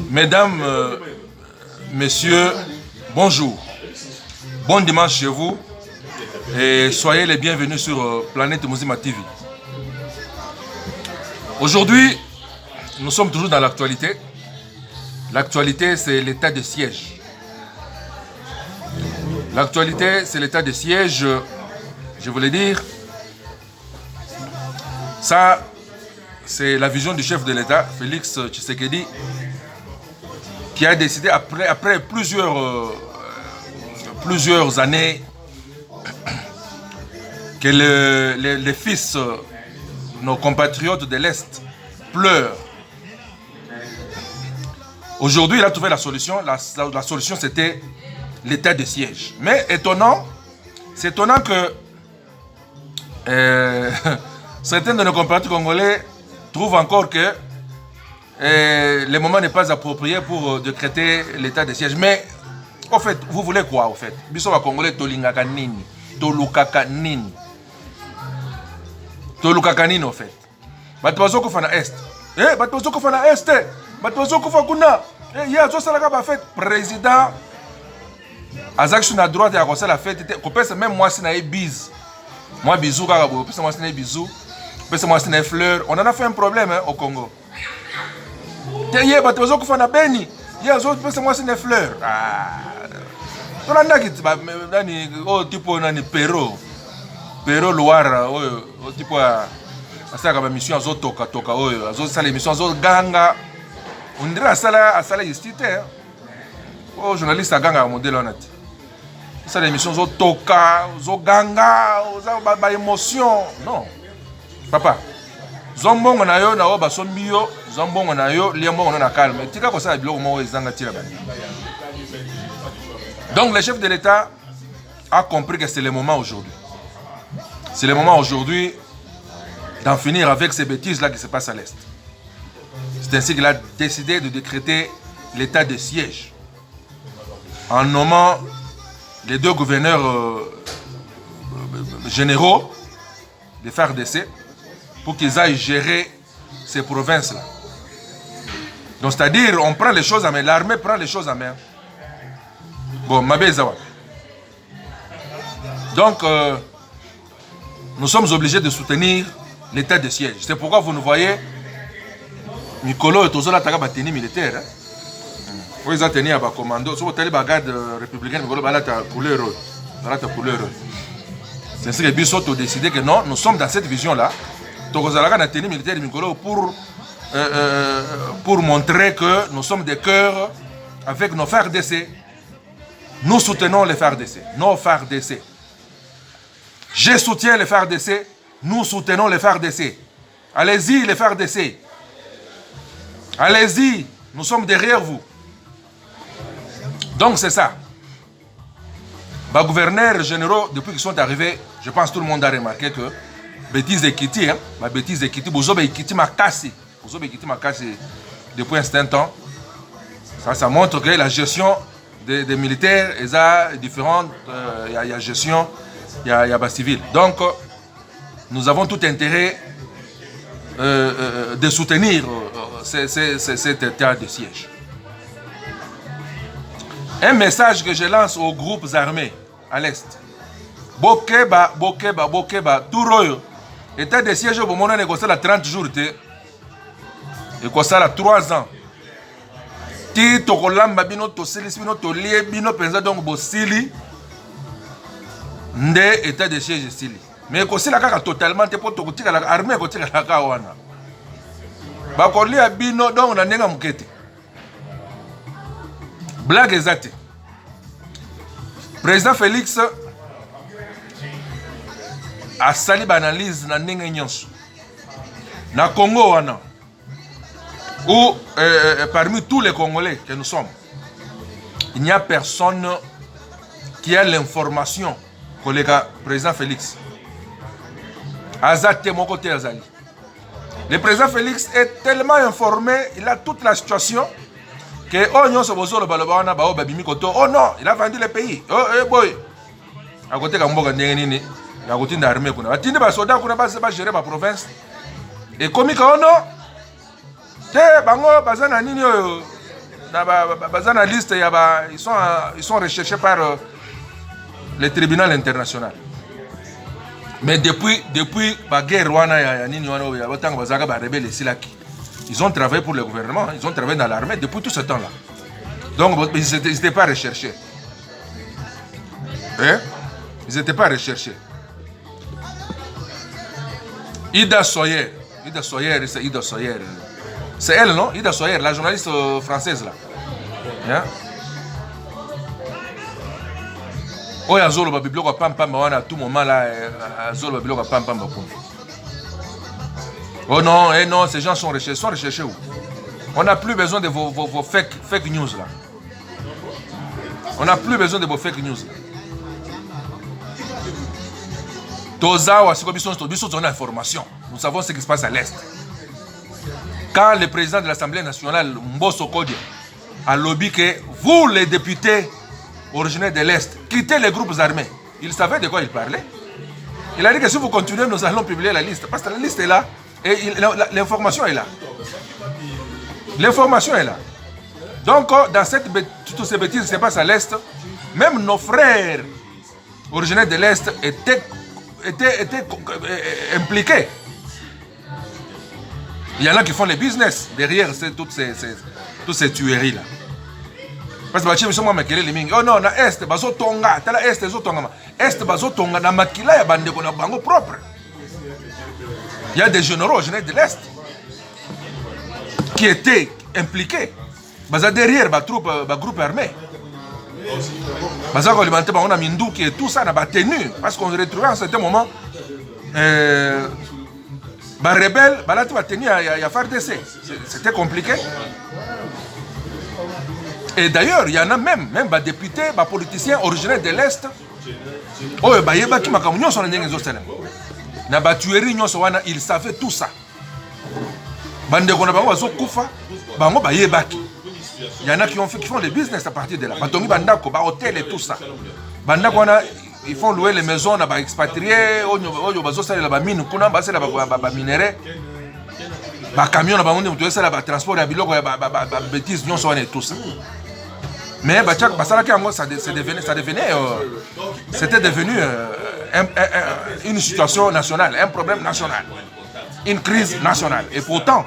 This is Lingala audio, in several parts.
Mesdames, messieurs, bonjour. Bon dimanche chez vous et soyez les bienvenus sur Planète Muzima TV. Aujourd'hui, nous sommes toujours dans l'actualité. L'actualité, c'est l'état de siège. L'actualité, c'est l'état de siège, je voulais dire. Ça, c'est la vision du chef de l'État, Félix Tshisekedi, qui a décidé, après plusieurs années, que les fils, nos compatriotes de l'Est, pleurent. Aujourd'hui, il a trouvé la solution. La solution, c'était l'état de siège. Mais c'est étonnant que certains de nos compatriotes congolais trouvent encore que le moment n'est pas approprié pour décréter l'état de siège. Mais, en fait, vous voulez quoi, en fait? Biso wa Congolais tolingaka nini, tolukaka nini, tolukaka nini, en fait. Bato bazo kufa na est. Bato bazo kufa na est. Bato bazo kufa kuna. Ya zo salaka ba fête président. Action à droite et à gauche la fête. Kopesa même moi si na bise. Moi bisou kaka bo, pesa moi si na bisou. Pesa moi si na fleur. On en a fait un problème au Congo. Ya bato bazo kufa na Beni. Ya zo pesa moi si na fleur. On a dit nani o tipo nani Pero Loire o tipo asaka ba mission azo toka oyo azo sala mission azo ganga on dirait asala istite o journaliste aganga modèle onati sala mission azo toka azo ganga ba émotion non papa zombongo na yo na o ba sombi yo zombongo na yo liambongo na calme tika ko sala biloko mo ezanga tira ba. Donc le chef de l'État a compris que c'est le moment aujourd'hui. C'est le moment aujourd'hui d'en finir avec ces bêtises-là qui se passent à l'Est. C'est ainsi qu'il a décidé de décréter l'état de siège en nommant les deux gouverneurs généraux des FARDC pour qu'ils aillent gérer ces provinces-là. Donc c'est-à-dire, on prend les choses en main, l'armée prend les choses en main. Bon, Mabezawa. Donc, nous sommes obligés de soutenir l'état de siège. C'est pourquoi vous nous voyez, Mikolo et Tozola Taga tenue militaire. Vous les tenir à commando. Si vous avez la garde républicaine, vous avez la couleur. C'est ce que Bissot a décidé que non, nous sommes dans cette vision-là. Tozala a tenue militaire Mikolo pour montrer que nous sommes des cœurs avec nos FARDC. Nous soutenons les FARDC, nos FARDC. Je soutiens les FARDC, nous soutenons les FARDC. Allez-y les FARDC. Allez-y, nous sommes derrière vous. Donc c'est ça. Les gouverneurs généraux, depuis qu'ils sont arrivés, je pense que tout le monde a remarqué que bêtises et Kiti, bêtises et Kiti, Bozobe et Kiti m'a cassé. Bozobe et Kiti m'a cassé depuis un certain temps. Ça montre que la gestion des militaires, il y a différentes, il y a gestion, il y a civil. Donc, nous avons tout intérêt de soutenir cet état de siège. Un message que je lance aux groupes armés à l'Est. Bokeba, Touroyo. État de siège, au moment où on a 30 jours, et qu'on a 3 ans. Ti tokolamba bino tosili bino tolie bino penza donc bosili nde état de siège sili mais kosila kaka totalement te po tokotika la armée kotika la ka wana ba kolia bino donc na ndenga mukete blague exacte. Président Félix a sali ba analyse na ndenga nyonso na Congo wana où parmi tous les Congolais que nous sommes, il n'y a personne qui a l'information que le président Félix. Azate mon côté Azali. Le président Félix est tellement informé, il a toute la situation que oh non, il a vendu le pays. Oh boy. à côté Kamboga Nini, la routine d'armée. Atinde ba soda kuna ba gérer ma province. Et comme ono, te bango bazana nini oyo na bazana liste ya ba ils sont recherchés par le tribunal international. Mais depuis la guerre ils ont travaillé pour le gouvernement, ils ont travaillé dans l'armée depuis tout ce temps-là. Donc ils n'étaient pas recherchés. Hein? Ils n'étaient pas recherchés. Ida Soyer, c'est Ida Soyer. C'est elle, non? Ida Soyer, la journaliste française là. Hein? Oh, Azolo ba biblioka pam pam wana à tout moment là, Azolo ba biblioka pam pam bakum. Oh non, non, ces gens sont recherchés où? On n'a plus besoin de vos fake news là. On n'a plus besoin de vos fake news là. Tozawa, c'est comme ils sont dans l'information. Nous savons ce qui se passe à l'Est. Quand le président de l'Assemblée nationale, Mbosso Kodia, a lobby que vous, les députés originaires de l'Est, quittez les groupes armés, il savait de quoi il parlait. Il a dit que si vous continuez, nous allons publier la liste. Parce que la liste est là et l'information est là. L'information est là. Donc, dans toutes ces bêtises qui se passent à l'Est, même nos frères originaires de l'Est étaient impliqués. Il y en a qui font les business derrière toutes ces tueries-là. Parce que je suis dit, oh non, na Est, bazo tonga, tala Est, bazo tonga. Est, bazo tonga, na makila ya bande kona bango propre. Il y a des généraux originaires de l'Est qui étaient impliqués. Baza derrière, ba groupe armé. Baza ko alimenté ba on a Minduki et tout ça n'a pas tenu. Parce qu'on se retrouvait à un certain moment. Bah rebelle, bah là tu vas tenir à FARDC. C'était compliqué. Et d'ailleurs, il y en a même des députés, des politiciens originaires de l'Est. Oh, bah yeba qui m'a comme nous sommes les Zoselem. Na batuerie nous sommes ils savaient tout ça. Bande qu'on a bango zo kufa, bango bah yeba qui. Il y en a qui font des business à partir de là. Batongi bandako, bah hôtel et tout ça. Bandako on a ils font louer les maisons, on a expatrié, on a ça la mine, on a basé la minerai, ba camion, on a ça la transport, la biloko, la bêtise, on a tout ça. Mais c'était devenu une situation nationale, un problème national, une crise nationale. Et pourtant,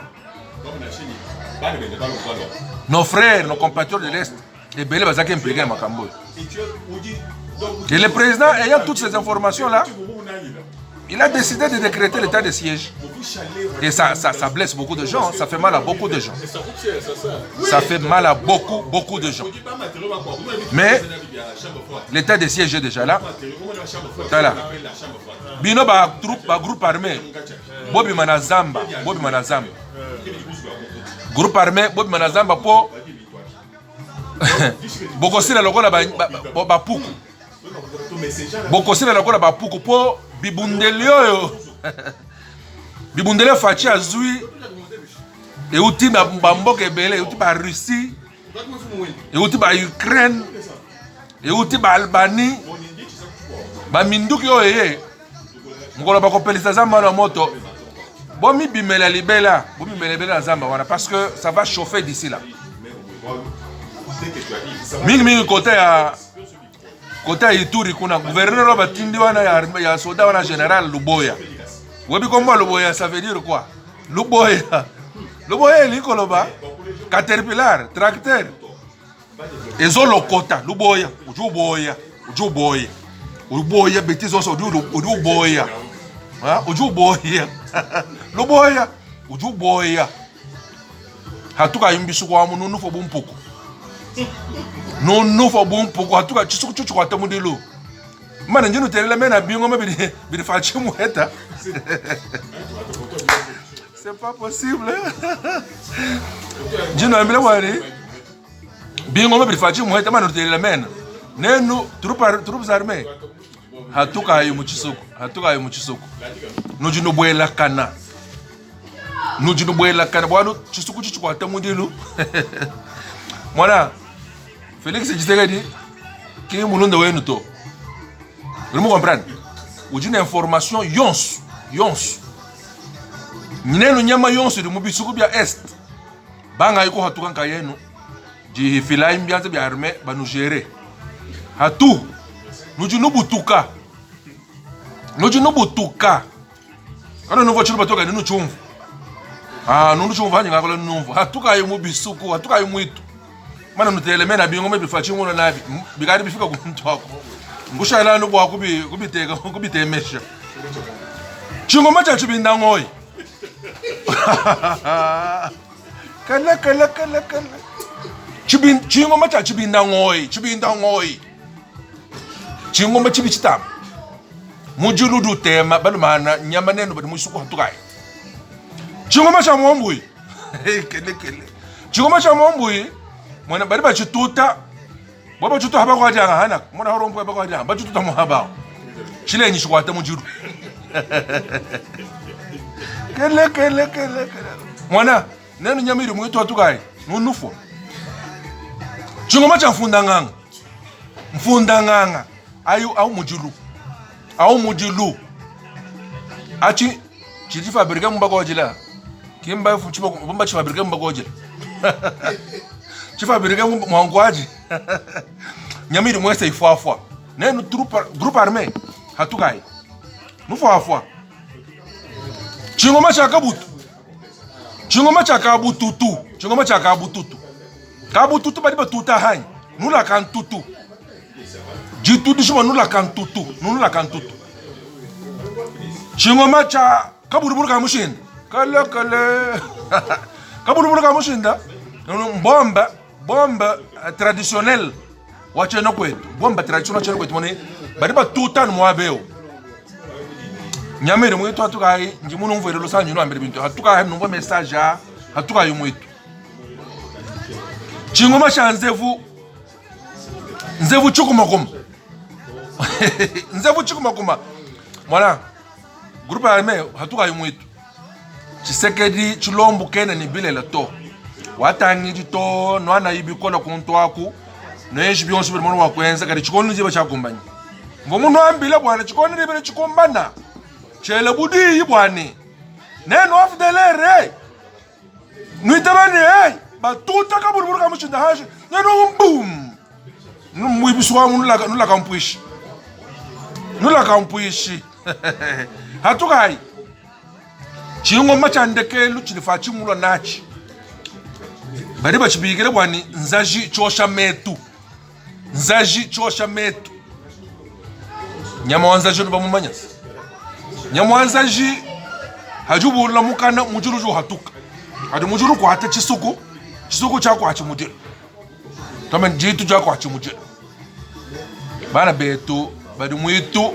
nos frères, nos compatriotes de l'Est, et Belé Bazaki impliqués à Makambo. Et le président, ayant toutes ces informations-là, il a décidé de décréter l'état de siège. Et ça blesse beaucoup de gens, ça fait mal à beaucoup de gens. Ça fait mal à beaucoup de gens. Mais l'état de siège est déjà là. Voilà. Bino ba groupe armé. Bobi Manazamba. Groupe armé, Bobi Manazamba pour Bokosila lokola ba puku. Bokosila lokola ba puku pour bibundeli oyo. Bibundeli fachi azui. Et outi ba mboka ebele, et outi ba Russie. Et outi ba Ukraine. Et outi ba Albanie. Ba minduki oyo ngolo ba kopelisa zamba na moto. Bomi bimela libela, bomi bimela zamba wana parce que ça va chauffer d'ici là. Mingi côté à Ituri kuna gouverneur batindi wana ya soda wana général Luboya. Webi komba Luboya ça veut dire quoi? Luboya likoloba caterpillar, tracteur. Ezo lokota Luboya, Ujuboya bêtise on Ujuboya. Ah, Ujuboya. Luboya, Ujuboya. Hatuka yimbisu kwa mununu fo bumpoko. Non faut bon pourquoi tout cas tu crois que tu es man njinu tele mena bingo ma bi fachi mueta. C'est pas possible. Njinu amela wani bingo ma bi fachi mueta man tele mena nenu troupes armées hatuka ayo muchisuku nujinu bwela kana bwanu chisuku chichukwa tamudilu. Voilà. Félix Tshisekedi qui mulunda wenu to Vous me comprenez? Vous avez une information yons. Nineno nyama yonso de mubisuku bya est. Banga yuko hatuka nkayenu. Ji filai mbyanze bya arme banu gérer. Hatu. Nujunubutuka. Kana nuvo chulu batoka ninu chumvu. Nunu chumvu hanyanga ngakole nuvu. Hatuka yu mubisuku, hatuka yu mwitu. Mana nuteleme na bingo mebi fachingulo nabi. Bigari bifika kumuntu wako. Ngusha ila nubu kubitemesha. Chingoma cha chibinda ngoi. Kala. Chingoma cha chibinda ngoi. Chingoma chibichitam. Mujuludu tema balumana nyama neno badi musuku hatukai. Chingoma cha mombui. Kele. Chingoma cha mombui. Mwana badi bachituta. Baba chutu haba kwa janga hana. Mwana horombo haba kwa janga. Bachututa muhaba. Chile nishukwata mujuru. Kele. Mwana neno nyamiri mwetu hatukai. Nunufo. Chingoma cha mfundanganga. Au mujilu. Achi chiti fabrika mbako wajila. Kimba mbamba chi fabrika mbako wajila. Chi fabrika mwangwaji. Nyamiri mwese ifuafua. Nenu groupe armé hatukai. Mufuafua. Chingoma cha kabututu. Kabututu badi batuta hai. Nula kantutu. Jitu dishima nula kantutu. Chingoma cha kaburuburu kamushinda. Kale. Kaburuburu kamushinda. Bomba traditionnel. Wacheno kwetu. Bomba traditionnel wacheno kwetu. Mwani badi batuta nwabeo. Nyamere mwetu hatukai. Njimunu mvere lusanju nwambere bintu. Hatukai mnumbo message. Hatukai mwetu. Chingoma cha nzevu chukumakuma. Nzevu chukumakuma. Mwana groupe armé hatuka yumwitu. Chisekedi chilombu kene ni bile la to. Watangi to nwana ibikola kuntu waku. Neshi byonso biri mwana wakwenza kali chikoni ziba chakumbanya. Ngomuntu ambile bwana chikoni libere chikombana. Chele budi bwani. Neno afdelere. Nuitabane batuta kaburuburu kamushinda haje. Neno boom. Mwibiso nula kampuishi. Hatukai. Chingoma cha ndekelu chilifachi mulo nachi. Bari bachibigire bwani nzaji chosha metu. Nyama wanzaji bamumanyasa. Nyama wanzaji hajubu la mukana mujuruju hatuka. Adi mujuru kwa hata chisuku chako hachimujuru. Tamen jitu jako hachimujuru. Bana betu badi mwitu.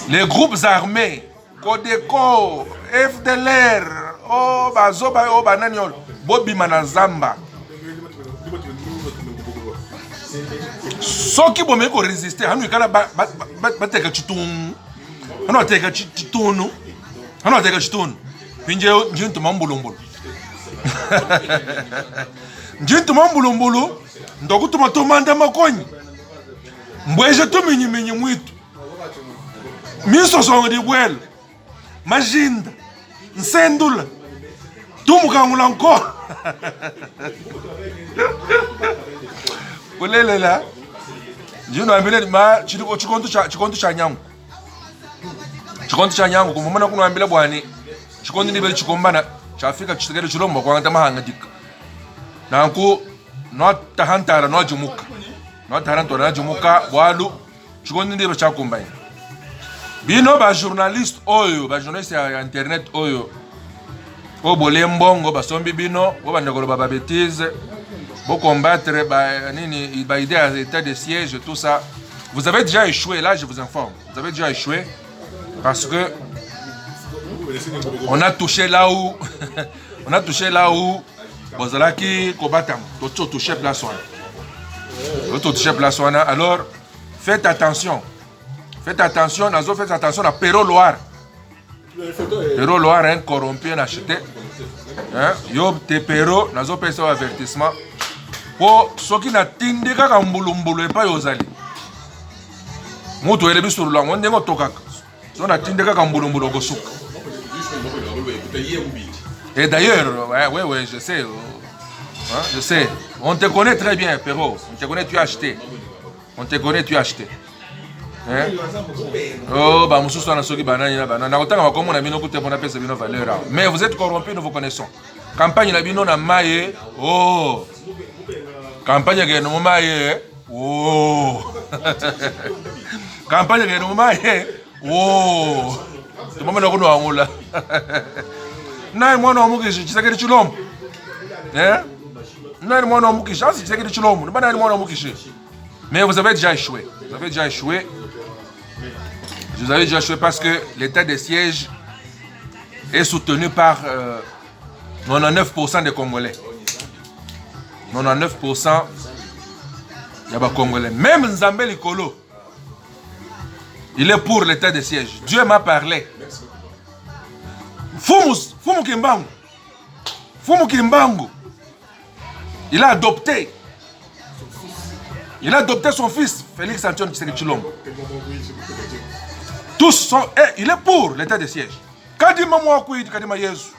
Les groupes armés, Codeco, FDLR, Bazoba, Bananiol, Bobi Manazamba. Ceux qui vont résister, ils vont battre chitun. Ils vont battre chitun. Ils vont battre chitun. Puis ils vont tomber mbulumbulu. Ils vont tomber mbulumbulu. Donc tu m'as tomandé ma cogne. Moi je te mini mwitu. Miso songo di bwel. Majinda. Nsendula. Tumukangula nko. Kulelela. Jino ambile ma chikontu cha nyangu. Chikontu cha nyangu kumumana kuno ambile bwani. Chikontu ndibele chikombana chafika chitegele chilombo kwa ngata mahanga dika. Nanku no tahantara no jumuka. No tahantara no jumuka walu chikontu ndibele chakumbana. Bino ba journaliste oyo, ba journaliste ya internet oyo. O bolembongo ba sombi bino, o bandekolo ba bêtise, bo combattre ba idée à état de siège tout ça. Vous avez déjà échoué là, je vous informe. Vous avez déjà échoué parce que on a touché là où Bozalaki kobatam, to touché place one. Alors faites attention. Faites attention à Perro Loire. Perro Loire, un corrompu, un acheté. Yob te Perro, nazo pèse un avertissement. Pour ceux qui n'attendent qu'à mbulumbulu et pas yozali. Moto elebi sur langue, on dengo tokaka. On a tindeka kambulumbulo gosuka. Et d'ailleurs, ouais, je sais. Hein, je sais. On te connaît très bien, Perrault. On te connaît, tu as acheté. On te connaît, tu as acheté. Hein? Oh, bah, monsieur, on a souri banane, banane. Autant qu'on a comme on a mis nos coups de on a payé nos valeurs. Mais vous êtes corrompus, nous vous connaissons. Campagne la bino na maye. Oh. Campagne que nous maye. Oh. Campagne que nous maye. Oh. Tu m'as mis dans le angola. Non, moi non, moi je sais que tu l'homme. Hein? Non, moi non, moi je sais que tu l'homme. Mais vous avez déjà échoué. Vous avez déjà échoué. Vous avez déjà échoué parce que l'état de siège est soutenu par 99% des Congolais. 99% des Congolais. Même Nzambé Likolo, il est pour l'état de siège. Dieu m'a parlé. Fumu Kimbangu, il a adopté. Il a adopté son fils, Félix Antoine Tshisekedi Tshilombo. Tous sont... il est pour l'état de siège. Kadima Mwakwid, Kadima Yesu.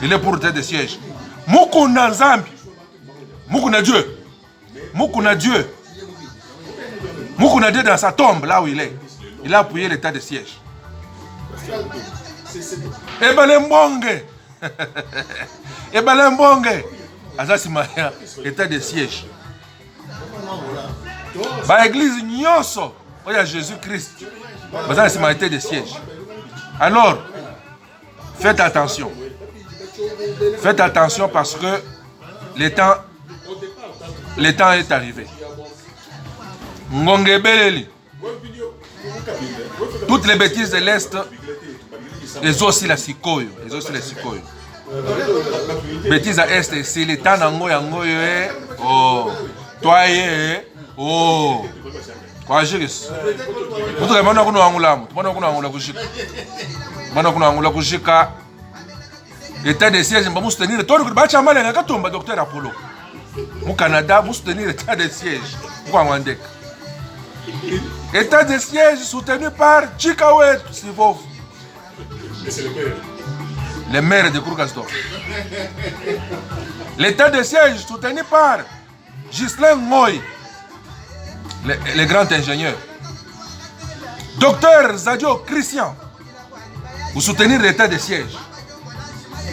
Il est pour l'état de siège. Mukuna Nzambi. Mukuna Dieu. Mukuna Dieu. Mukuna Dieu dans sa tombe, là où il est. Il a appuyé l'état de siège. Ebalembonge. Ebalembonge. Azasimaya, état de siège. Bah, l'église Nyoso, il y a Jésus-Christ. Bah, c'est ma état de siège. Alors, faites attention. Faites attention parce que le temps est arrivé. Ngonge Beleli. Toutes les bêtises de l'Est, ils ont aussi la sikoyo. Ils ont aussi la sikoyo. Bêtises à l'Est, c'est le temps d'angoy. Oh, toi, oh, quoi, Jiris? Vous avez demandé à nous angulamu. Demandez à nous angulamu. Demandez à nous angulamu. L'état de siège, nous soutenir. Toi, nous battons mal à la docteur Apollo. Au Canada, nous soutenir l'état de siège. Pourquoi on dit? État de siège soutenu par Chikawet Sivov. Le maire de Kourgastor. L'état de siège soutenu par Ghislain Ngoy, le grand ingénieur. Docteur Zadio Christian, vous soutenez l'état de siège.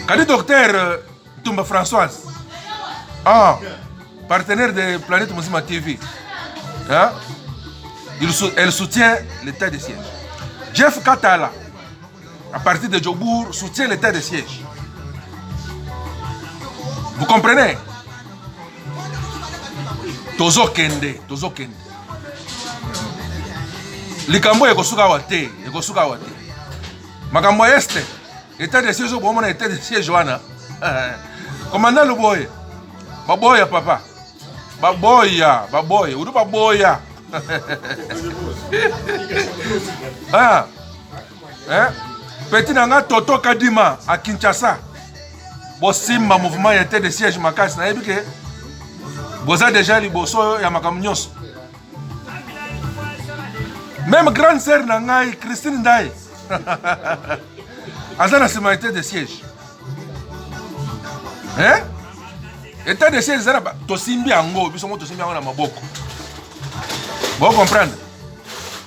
Quand le docteur Toumba Françoise, partenaire de Planète Mousima TV, hein, elle soutient l'état de siège. Jeff Katala, à partir de Djobour, soutient l'état de siège. Vous comprenez? Tozo Kende. Likambo ekosuka wate. Makambo este. État de siège au moment état de siège wana. Commandant le boy. Baboya papa. Baboya. Udu baboya. Petit nanga Toto Kadima à Kinshasa. Bosimba mouvement état de siège makasi na ebike. Boza déjà liboso ya makambo nyonso. Même grande sœur Nangai, Christine Ndaye. Azana sima état de siège. Hein? État de siège zana tosimbi ango, biso mo tosimbi ango na maboko. Vous comprenez?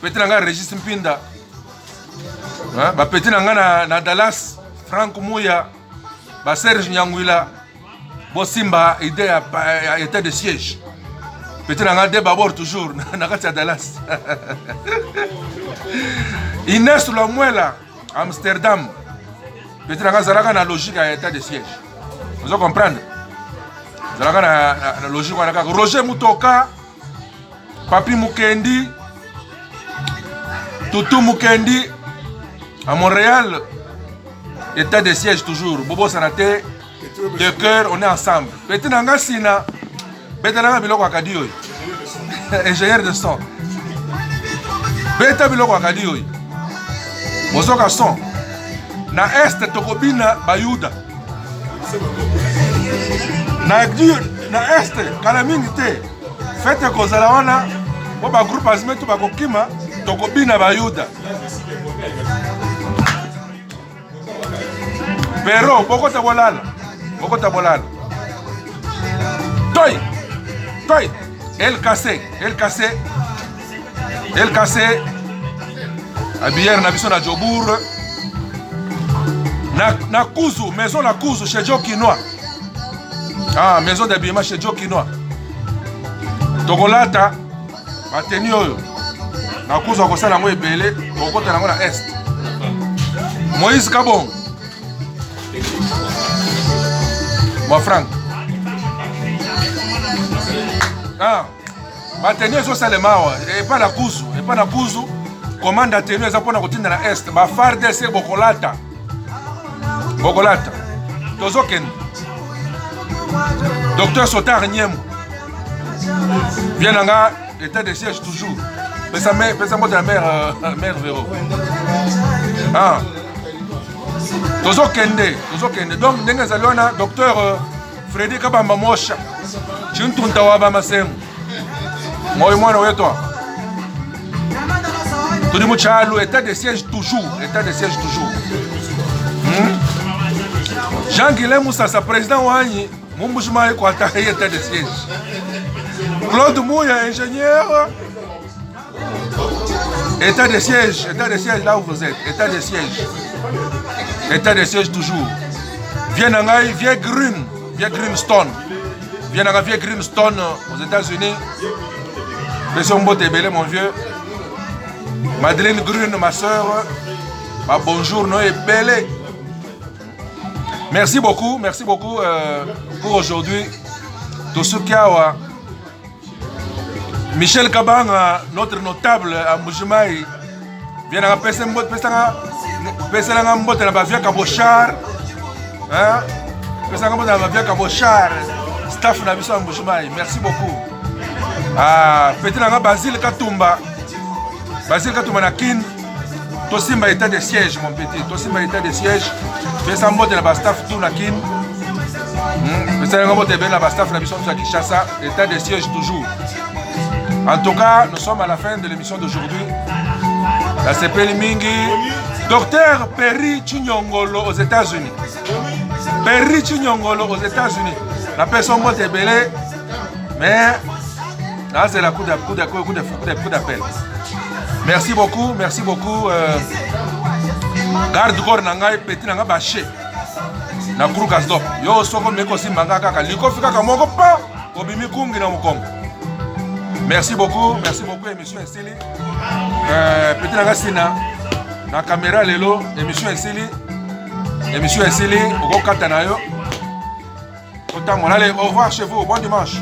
Petit nanga Régis Mpinda. Hein? Ba petit nanga na Dallas, Franck Mouya, ba Serge Nyangwila. Bosimba idée à état de siège. Petit nanga d'abord toujours na kati Dallas. Inès Lomuela, Amsterdam. Petit nanga zalaka na logique à état de siège. Vous comprenez? Zalaka na logique wana kaka. Roger Mutoka, Papi Mukendi, Toutou Mukendi à Montréal. État de siège toujours. Bobo Sanate. De cœur, on est ensemble. Petit nanga sina, petit nanga biloko akadio. Ingénieur de son. Beta biloko akadio. Mozoka son. Na est tokobina bayuda. Na est kala mingi te. Fete kozala wana, bo ba groupe azime to ba kokima. tokobina bayuda pero bokota bolala toy el cassé abière na biso na Jobour na Kuzu, maison na Kuzu chez Joe Kinois. Ah, maison d'habillement chez Joe Kinois. Tokolata bateni oyo na Kuzu akosala ngo ebele tokota nango na est. Moïse Kabong mon Franck. Ah, bateni ezo salema wa et pas na Kuzu commande atenu eza pona kotinda na est ba FARDC bokolata tozoken docteur Sotar Nyem vient nanga état de siège toujours pesa mot la mère Véro ah tozokende donc ndenge zaliona docteur Freddy Kabamba Mosha chintunta wa ba masemu moyo mwana wetu Tony Mouchalo, état de siège toujours. Jean-Guilain Moussassa, président Wani, Moumbouchma et Kouataï, état de siège. Claude Mouya, ingénieur. État de siège là où vous êtes. État de siège toujours. Vienangai, vieux Greenstone. Vienangai, vieux Greenstone aux États-Unis. Monsieur Mbote Belé, mon vieux. Madeleine Grune, ma soeur, bonjour, nous est belle. Merci beaucoup pour aujourd'hui. Tout ce qu'il y a, Michel Kabanga, notre notable à Moujimaï, vient à Pessembo, Pesselangambo, de la Bavia Kabochar, Pesselangambo de la Bavia Kabochar, staff Nabiso à Moujimaï, merci beaucoup. Petit Langa Basile Katumba. Basile Katumanakin, Tosimba état de siège, mon petit. Tosimba état de siège. Fais ça mot de la staff tout nakin. Fais ça mot de la staff la mission de Kinshasa, état de siège toujours. En tout cas, nous sommes à la fin de l'émission d'aujourd'hui. La CPL Mingi, docteur Perry Chinyongolo aux États-Unis. La personne mot de belé, mais là c'est la coup d'appel. Merci beaucoup. Garde corps nangai petit nanga baché. Na groupe Gasdop. Yo soko meko simbanga kaka liko fika ka moko pa obimi kungi na mokongo. Merci beaucoup émission Esili. Petit nanga sina na caméra lelo émission Esili oko kata na yo. Au revoir chez vous, bon dimanche.